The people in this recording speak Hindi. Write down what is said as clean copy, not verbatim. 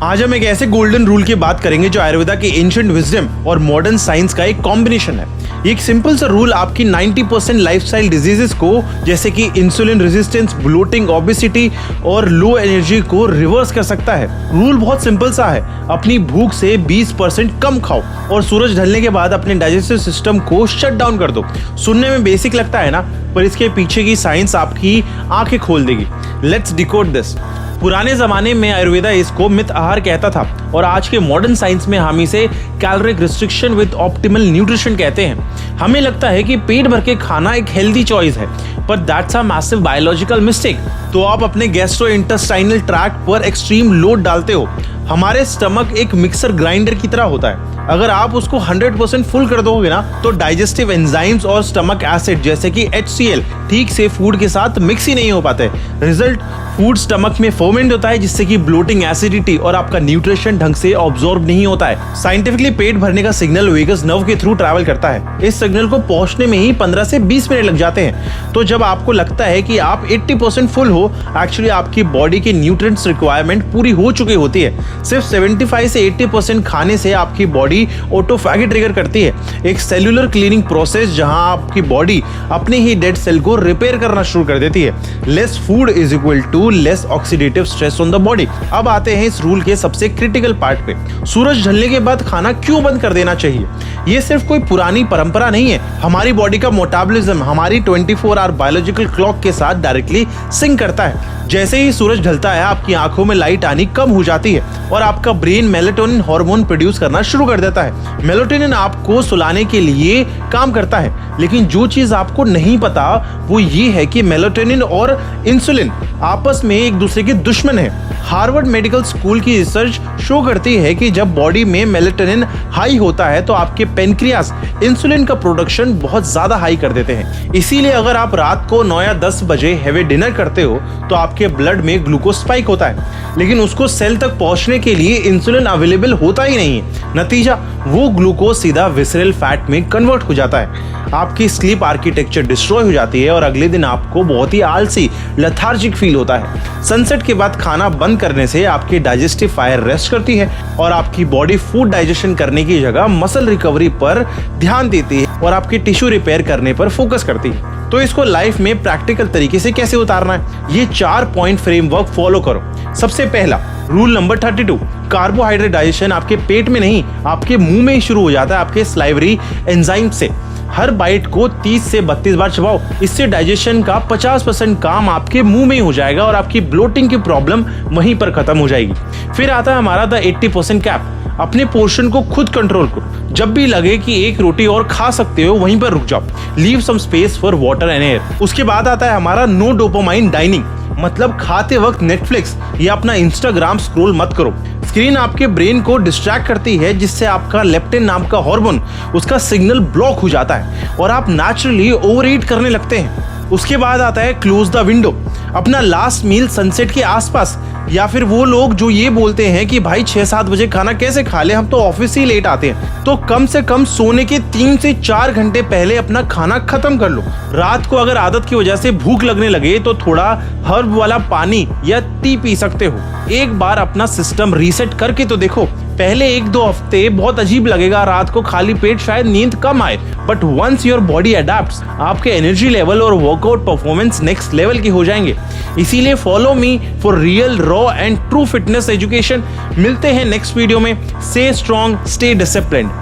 आज हम एक ऐसे गोल्डन रूल की बात करेंगे जो आयुर्वेदा की एंशिएंट विजडम और मॉडर्न साइंस का एक कॉम्बिनेशन है। ये एक सिंपल सा रूल आपकी 90% लाइफस्टाइल डिजीजेस को जैसे कि इंसुलिन रेजिस्टेंस, ब्लोटिंग, ओबेसिटी और लो एनर्जी को रिवर्स कर सकता है। रूल बहुत सिंपल सा है, अपनी भूख से 20% कम खाओ और सूरज ढलने के बाद अपने डाइजेस्टिव सिस्टम को शट डाउन कर दो। सुनने में बेसिक लगता है ना, पर इसके पीछे की साइंस आपकी आंखें खोल देगी। Let's decode this. पुराने जमाने में आयुर्वेदा इसको मित आहार कहता था और आज के मॉडर्न साइंस में हम इसे caloric restriction with optimal nutrition कहते हैं। हमें लगता है कि पेट भर के खाना एक हेल्दी चॉइस है, पर that's a massive biological mistake. तो आप अपने गैस्ट्रोइंटेस्टाइनल ट्रैक्ट पर एक्सट्रीम लोड डालते हो। हमारे स्टमक एक मिक्सर ग्राइंडर की तरह होता है। अगर आप उसको 100% फुल कर दोगे ना, तो डाइजेस्टिव एंजाइम्स और स्टमक एसिड जैसे कि HCl ठीक से फूड के साथ मिक्स ही नहीं हो पाते। रिजल्ट, फूड स्टमक में फर्मेंट होता है, जिससे कि ब्लोटिंग, एसिडिटी और आपका न्यूट्रिशन ढंग से ऑब्जॉर्ब नहीं होता है। साइंटिफिकली पेट भरने का सिग्नल वेगस नर्व के थ्रू ट्रैवल करता है। इस सिग्नल को पहुंचने में ही 15 से 20 मिनट लग जाते हैं। तो जब आपको लगता है कि आप 80% फुल हो, एक्चुअली आपकी बॉडी की न्यूट्रिएंट्स रिक्वायरमेंट पूरी हो चुकी होती है। सिर्फ 75 से 80% खाने से आपकी बॉडी ऑटोफैगी ट्रिगर करती है, एक सेल्यूलर क्लीनिंग प्रोसेस जहां आपकी बॉडी अपने ही डेड सेल को रिपेयर करना शुरू कर देती है। Less food is equal to less oxidative stress on the body. अब आते हैं इस रूल के सबसे क्रिटिकल पार्ट पे। सूरज ढलने के बाद खाना क्यों बंद कर देना चाहिए? ये सिर्फ कोई पुरानी परंपरा नहीं है। हमारी बॉडी का मेटाबॉलिज्म हमारी 24 आवर बायोलॉजिकल क्लॉक के साथ डायरेक्टली सिंक करता है। जैसे ही सूरज ढलता है, आपकी आंखों में लाइट आनी कम हो जाती है और आपका ब्रेन मेलेटोनिन हार्मोन प्रोड्यूस करना शुरू कर देता है। मेलेटोनिन आपको सुलाने के लिए काम करता है, लेकिन जो चीज आपको नहीं पता वो ये है कि मेलेटोनिन और इंसुलिन आपस में एक दूसरे के दुश्मन है। हार्वर्ड मेडिकल स्कूल की रिसर्च शो करती है कि जब बॉडी में मेलेटोनिन हाई होता है तो आपके पेनक्रियास इंसुलिन का प्रोडक्शन बहुत ज्यादा हाई कर देते हैं। इसीलिए अगर आप रात को 9 या 10 बजे हेवी डिनर करते हो तो आपके ब्लड में ग्लूकोज स्पाइक होता है, लेकिन उसको सेल तक पहुंचने के लिए इंसुलिन अवेलेबल होता ही नहीं है। नतीजा, वो ग्लूकोज सीधा विसरल फैट में कन्वर्ट हो जाता है। आपकी स्लीप आर्किटेक्चर डिस्ट्रॉय हो जाती है और अगले दिन आपको बहुत ही आलसी, लेथार्जिक फील होता है। सनसेट के बाद खाना बंद करने से आपकी डाइजेस्टिव फायर रेस्ट करती है और आपकी बॉडी फूड डाइजेशन करने की जगह मसल रिकवरी पर ध्यान देती है और आपकी टिश्यू रिपेयर करने पर फोकस करती है। तो इसको लाइफ में प्रैक्टिकल तरीके से कैसे उतारना है? ये 4 पॉइंट फ्रेमवर्क फॉलो करो। सबसे पहला, रूल नंबर 32, कार्बोहाइड्रेट डाइजेशन आपके पेट में नहीं, आपके मुंह में ही शुरू हो जाता है, आपके सलाइवरी एंजाइम से। हर बाइट को 30 से 32 बार चबाओ। इससे डाइजेशन का 50% काम आपके मुंह में ही हो जाएगा और आपकी ब्लोटिंग की प्रॉब्लम वहीं पर खत्म हो जाएगी। फिर आता है हमारा द 80% कैप। अपने पोर्शन को खुद कंट्रोल करो। जब भी लगे कि एक रोटी और खा सकते हो, वहीं पर रुक जाओ। Leave some space for water and air. उसके बाद आता है हमारा नो डोपामाइन डाइनिंग, मतलब खाते वक्त नेटफ्लिक्स या अपना इंस्टाग्राम स्क्रॉल मत करो। स्क्रीन आपके ब्रेन को डिस्ट्रैक्ट करती है, जिससे आपका लेप्टिन नाम का हार्मोन, उसका सिग्नल ब्लॉक हो जाता है और आप नेचुरली ओवरईट करने लगते हैं। उसके बाद आता है क्लोज द विंडो। अपना लास्ट मील सनसेट के आसपास, या फिर वो लोग जो ये बोलते हैं कि भाई 6-7 बजे खाना कैसे खा ले, हम तो ऑफिस ही लेट आते हैं, तो कम से कम सोने के 3 से 4 घंटे पहले अपना खाना खत्म कर लो। रात को अगर आदत की वजह से भूख लगने लगे तो थोड़ा हर्ब वाला पानी या टी पी सकते हो। एक बार अपना सिस्टम रीसेट करके तो देखो। पहले 1-2 हफ्ते बहुत अजीब लगेगा, रात को खाली पेट शायद नींद कम आए, बट वंस योर बॉडी अडैप्ट्स, आपके एनर्जी लेवल और वर्कआउट परफॉर्मेंस नेक्स्ट लेवल के हो जाएंगे। इसीलिए follow me for real raw and true fitness education. मिलते हैं नेक्स्ट वीडियो में। Stay strong, stay disciplined.